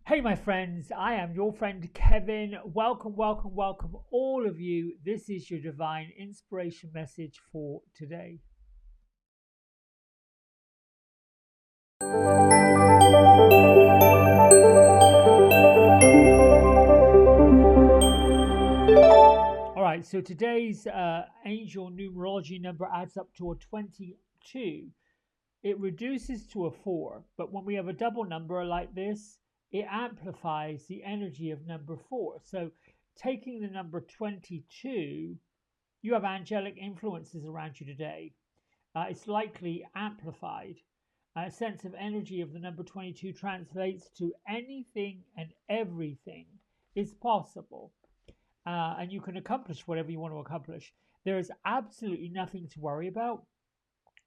Hey, my friends, I am your friend Kevin. Welcome, welcome, welcome, all of you. This is your divine inspiration message for today. All right, so today's angel numerology number adds up to a 22. It reduces to a 4, but when we have a double number like this, it amplifies the energy of number 4. So taking the number 22, you have angelic influences around you today. It's likely amplified. A sense of energy of the number 22 translates to anything and everything is possible, and you can accomplish whatever you want to accomplish. There is absolutely nothing to worry about.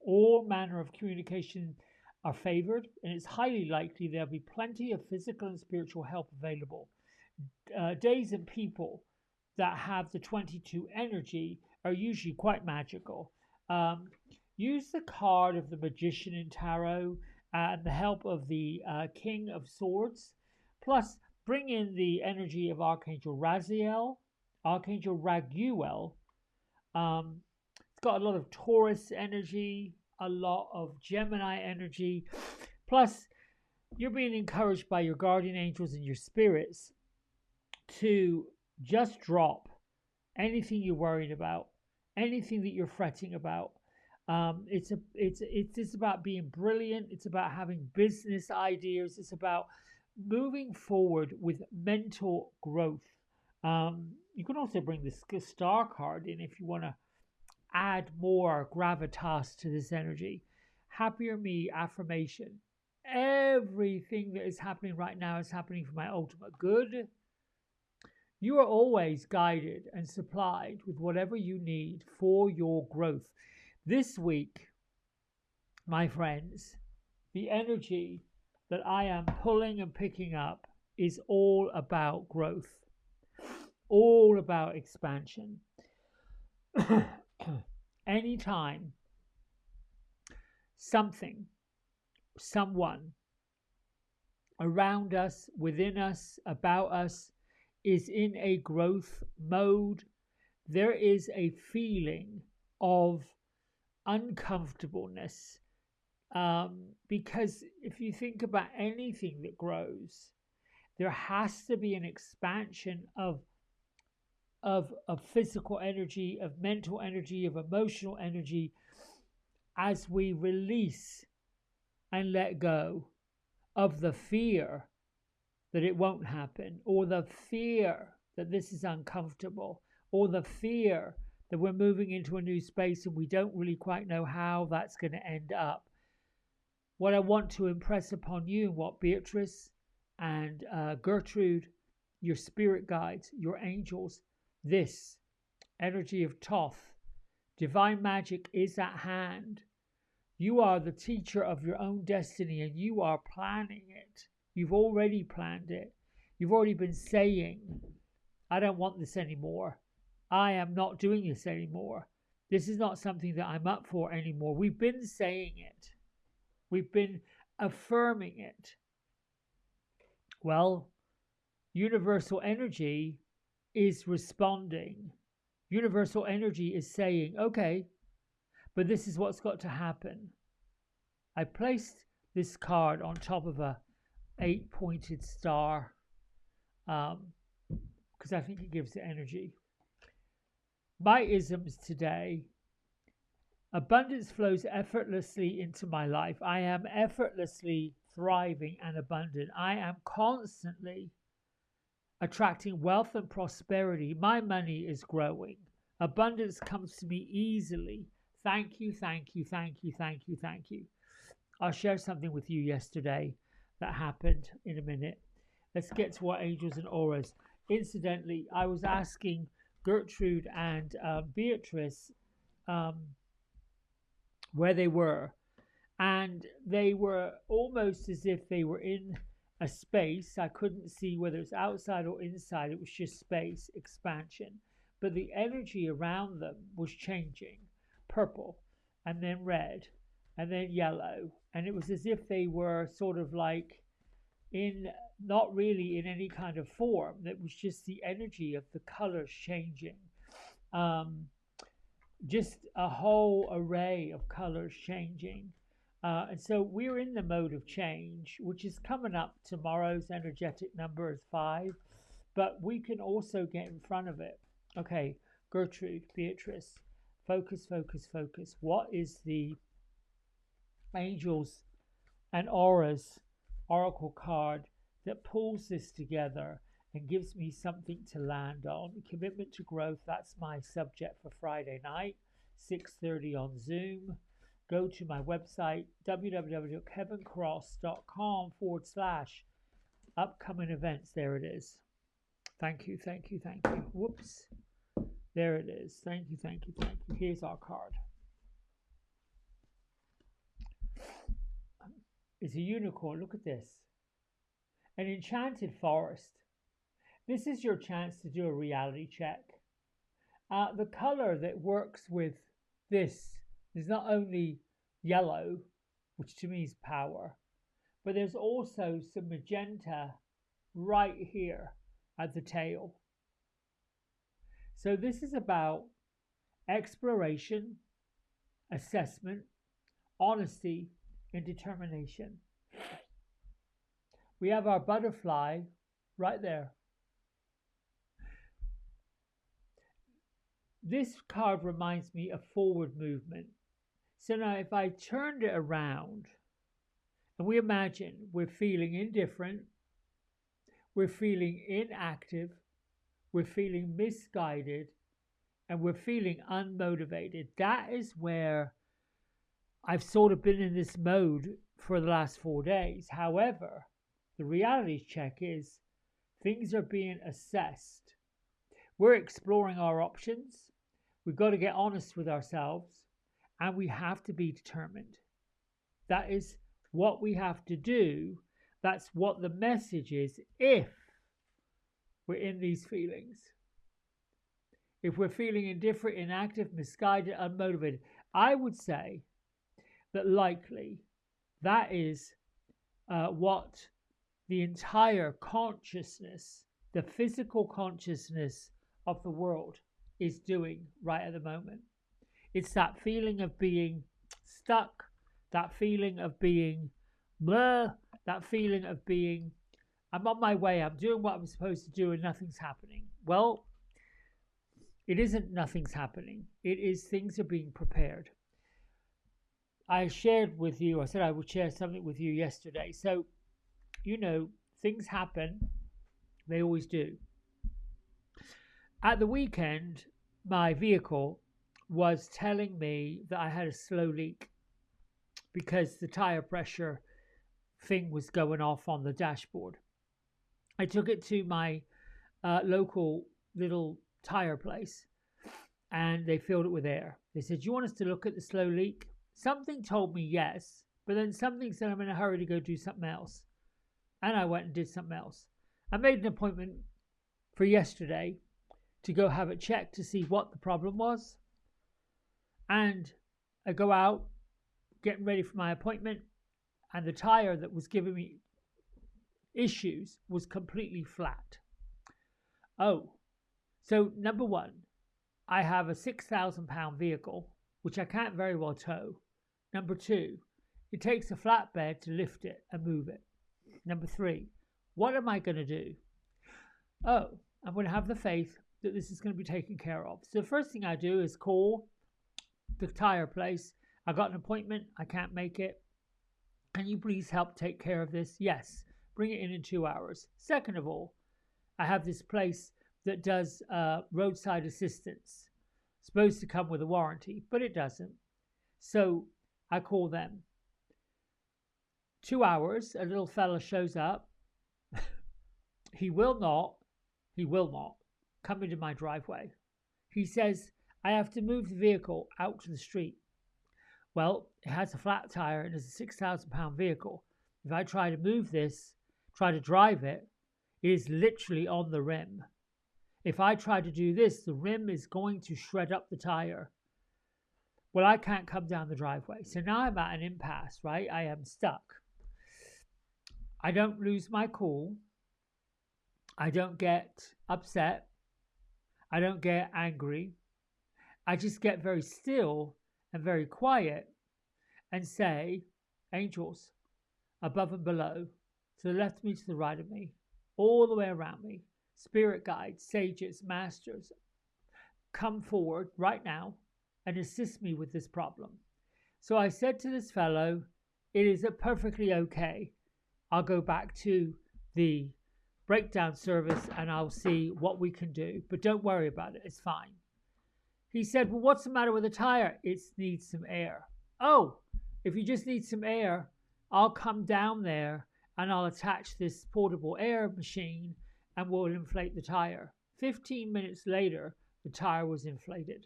All manner of communication are favored, and it's highly likely there'll be plenty of physical and spiritual help available. Days and people that have the 22 energy are usually quite magical. Um, Use the card of the magician in tarot and the help of the king of swords. Plus, bring in the energy of Archangel Raziel, Archangel Raguel. It's got a lot of Taurus energy, a lot of Gemini energy. Plus, you're being encouraged by your guardian angels and your spirits to just drop anything you're worried about, anything that you're fretting about. It's just about being brilliant. It's about having business ideas. It's about moving forward with mental growth. You can also bring the star card in if you want to add more gravitas to this energy. Happier me affirmation. Everything that is happening right now is happening for my ultimate good. You are always guided and supplied with whatever you need for your growth. This week, my friends, the energy that I am pulling and picking up is all about growth, all about expansion. Anytime something, someone around us, within us, about us is in a growth mode, there is a feeling of uncomfortableness. Because if you think about anything that grows, there has to be an expansion of physical energy, of mental energy, of emotional energy as we release and let go of the fear that it won't happen, or the fear that this is uncomfortable, or the fear that we're moving into a new space and we don't really quite know how that's going to end up. What I want to impress upon you, and what Beatrice and Gertrude, your spirit guides, your angels, this energy of Thoth, divine magic is at hand. You are the teacher of your own destiny and you are planning it. You've already planned it. You've already been saying, I don't want this anymore. I am not doing this anymore. This is not something that I'm up for anymore. We've been saying it. We've been affirming it. Well, universal energy is responding. Universal energy is saying, okay, but this is what's got to happen. I placed this card on top of a 8-pointed star because I think it gives it energy. My isms today: abundance flows effortlessly into my life. I am effortlessly thriving and abundant. I am constantly attracting wealth and prosperity. My money is growing. Abundance comes to me easily. Thank you, thank you, thank you, thank you, thank you. I'll share something with you yesterday that happened in a minute. Let's get to our angels and auras. Incidentally, I was asking Gertrude and Beatrice where they were, and they were almost as if they were in a space. I couldn't see whether it's outside or inside. It was just space, expansion. But the energy around them was changing. Purple, and then red, and then yellow. And it was as if they were sort of like in not really in any kind of form. That was just the energy of the colors changing. Um, just a whole array of colors changing. And so we're in the mode of change, which is coming up. Tomorrow's energetic number is 5, but we can also get in front of it. Okay, Gertrude, Beatrice, focus, focus, focus. What is the angels and auras oracle card that pulls this together and gives me something to land on? Commitment to growth, that's my subject for Friday night, 6:30 on Zoom. Go to my website, www.kevincross.com/upcoming events. There it is. Thank you, thank you, thank you. Whoops. There it is. Thank you, thank you, thank you. Here's our card. It's a unicorn. Look at this. An enchanted forest. This is your chance to do a reality check. The color that works with this is not only yellow, which to me is power, but there's also some magenta right here at the tail. So this is about exploration, assessment, honesty, and determination. We have our butterfly right there. This card reminds me of forward movement. So now if I turned it around and we imagine we're feeling indifferent, we're feeling inactive, we're feeling misguided, and we're feeling unmotivated. That is where I've sort of been in this mode for the last 4 days. However, the reality check is things are being assessed. We're exploring our options. We've got to get honest with ourselves, and we have to be determined. That is what we have to do. That's what the message is if we're in these feelings. If we're feeling indifferent, inactive, misguided, unmotivated, I would say that likely that is what the entire consciousness, the physical consciousness of the world is doing right at the moment. It's that feeling of being stuck, that feeling of being blur, that feeling of being, I'm on my way, I'm doing what I'm supposed to do and nothing's happening. Well, it isn't nothing's happening. It is things are being prepared. I shared with you, I said I would share something with you yesterday. So, things happen. They always do. At the weekend, my vehicle was telling me that I had a slow leak because the tire pressure thing was going off on the dashboard. I took it to my local little tire place and they filled it with air. They said, "Do you want us to look at the slow leak?" Something told me yes, but then something said I'm in a hurry to go do something else. And I went and did something else. I made an appointment for yesterday to go have it checked to see what the problem was. And I go out, getting ready for my appointment, and the tire that was giving me issues was completely flat. Oh, so number one, I have a 6,000 pound vehicle, which I can't very well tow. Number two, it takes a flatbed to lift it and move it. Number three, what am I going to do? Oh, I'm going to have the faith that this is going to be taken care of. So the first thing I do is call the tire place. I got an appointment. I can't make it. Can you please help take care of this? Yes. Bring it in 2 hours. Second of all, I have this place that does roadside assistance. It's supposed to come with a warranty, but it doesn't. So I call them. 2 hours, a little fella shows up. He will not come into my driveway. He says, I have to move the vehicle out to the street. Well, it has a flat tire and it's a 6,000 pound vehicle. If I try to move this, try to drive it, it is literally on the rim. If I try to do this, the rim is going to shred up the tire. Well, I can't come down the driveway. So now I'm at an impasse, right? I am stuck. I don't lose my cool. I don't get upset. I don't get angry. I just get very still and very quiet and say, angels, above and below, to the left of me, to the right of me, all the way around me, spirit guides, sages, masters, come forward right now and assist me with this problem. So I said to this fellow, it is perfectly okay. I'll go back to the breakdown service and I'll see what we can do, but don't worry about it, it's fine. He said, well, what's the matter with the tire? It needs some air. Oh, if you just need some air, I'll come down there and I'll attach this portable air machine and we'll inflate the tire. 15 minutes later, the tire was inflated.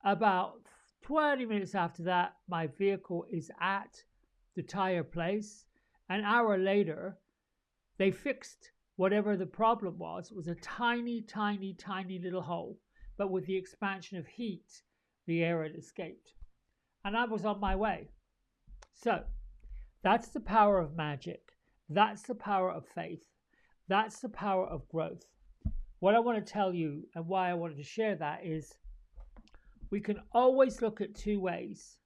About 20 minutes after that, my vehicle is at the tire place. An hour later, they fixed whatever the problem was. It was a tiny, tiny, tiny little hole. But with the expansion of heat, the air had escaped. And I was on my way. So, that's the power of magic. That's the power of faith. That's the power of growth. What I want to tell you and why I wanted to share that is we can always look at two ways.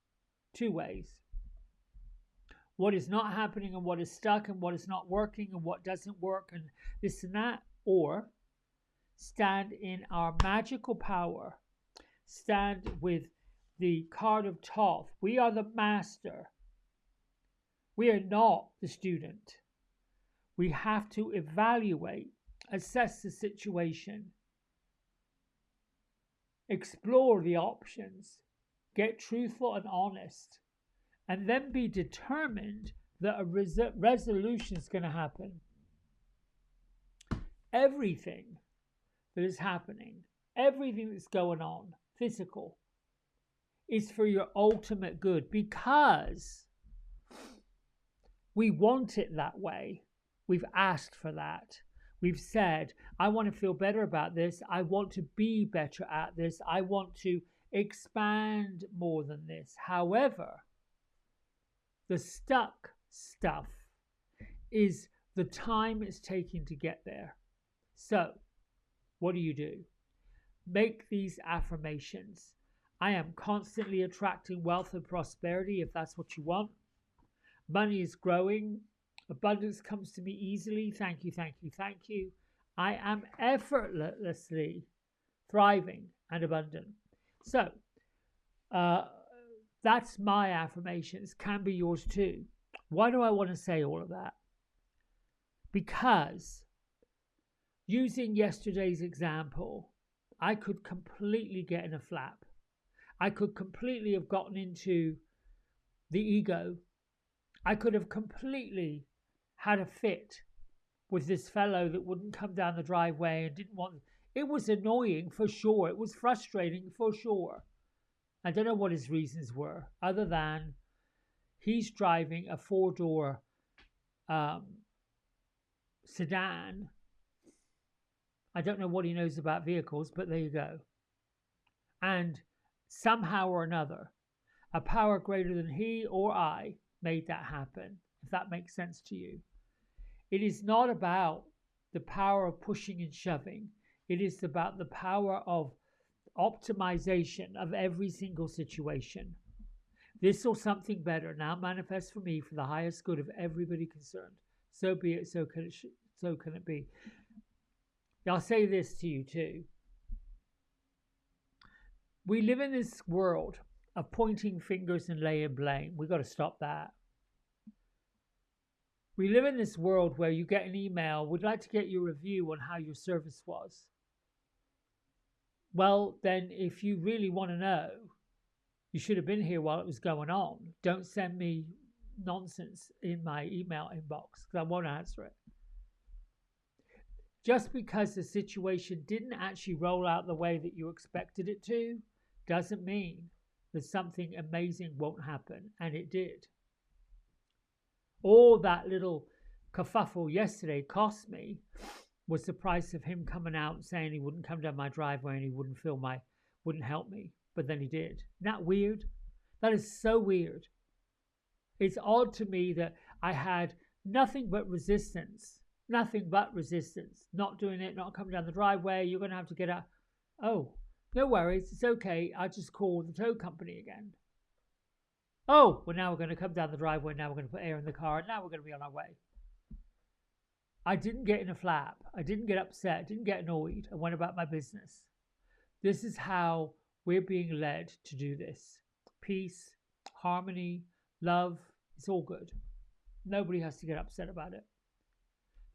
Two ways. What is not happening and what is stuck and what is not working and what doesn't work and this and that. Or stand in our magical power. Stand with the card of Thoth. We are the master. We are not the student. We have to evaluate, assess the situation, explore the options, get truthful and honest, and then be determined that a resolution is going to happen. Everything that is happening, everything that's going on, physical, is for your ultimate good because we want it that way. We've asked for that. We've said, I want to feel better about this. I want to be better at this. I want to expand more than this. However, the stuck stuff is the time it's taking to get there. So, what do? Make these affirmations. I am constantly attracting wealth and prosperity if that's what you want. Money is growing. Abundance comes to me easily. Thank you, thank you, thank you. I am effortlessly thriving and abundant. So, that's my affirmations. Can be yours too. Why do I want to say all of that? Because using yesterday's example, I could completely get in a flap. I could completely have gotten into the ego. I could have completely had a fit with this fellow that wouldn't come down the driveway and didn't want. It was annoying for sure. It was frustrating for sure. I don't know what his reasons were, other than he's driving a 4-door sedan. I don't know what he knows about vehicles, but there you go. And somehow or another, a power greater than he or I made that happen, if that makes sense to you. It is not about the power of pushing and shoving. It is about the power of optimization of every single situation. This or something better now manifests for me for the highest good of everybody concerned. So be it, so can it be. I'll say this to you too. We live in this world of pointing fingers and laying blame. We've got to stop that. We live in this world where you get an email, we'd like to get your review on how your service was. Well, then if you really want to know, you should have been here while it was going on. Don't send me nonsense in my email inbox because I won't answer it. Just because the situation didn't actually roll out the way that you expected it to, doesn't mean that something amazing won't happen, and it did. All that little kerfuffle yesterday cost me was the price of him coming out and saying he wouldn't come down my driveway and he wouldn't help me, but then he did. Isn't that weird? That is so weird. It's odd to me that I had nothing but resistance. Nothing but resistance. Not doing it, not coming down the driveway. You're going to have to get out. Oh, no worries. It's okay. I'll just call the tow company again. Oh, well, now we're going to come down the driveway. Now we're going to put air in the car. And now we're going to be on our way. I didn't get in a flap. I didn't get upset. I didn't get annoyed. I went about my business. This is how we're being led to do this. Peace, harmony, love. It's all good. Nobody has to get upset about it.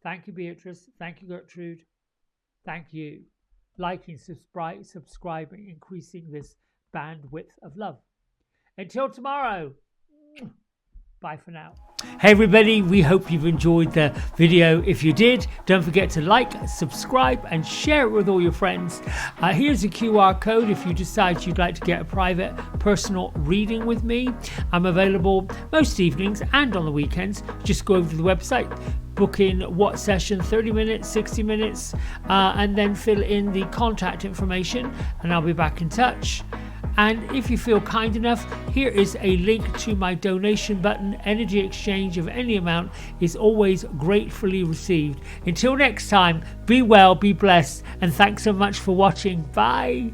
Thank you, Beatrice. Thank you, Gertrude. Thank you. Liking, subscribing, increasing this bandwidth of love. Until tomorrow. Bye for now. Hey everybody, we hope you've enjoyed the video. If you did, don't forget to like, subscribe and share it with all your friends. Here's a QR code if you decide you'd like to get a private personal reading with me. I'm available most evenings and on the weekends. Just go over to the website, book in what session, 30 minutes, 60 minutes, and then fill in the contact information and I'll be back in touch. And if you feel kind enough, here is a link to my donation button. Energy exchange of any amount is always gratefully received. Until next time, be well, be blessed, and thanks so much for watching. Bye.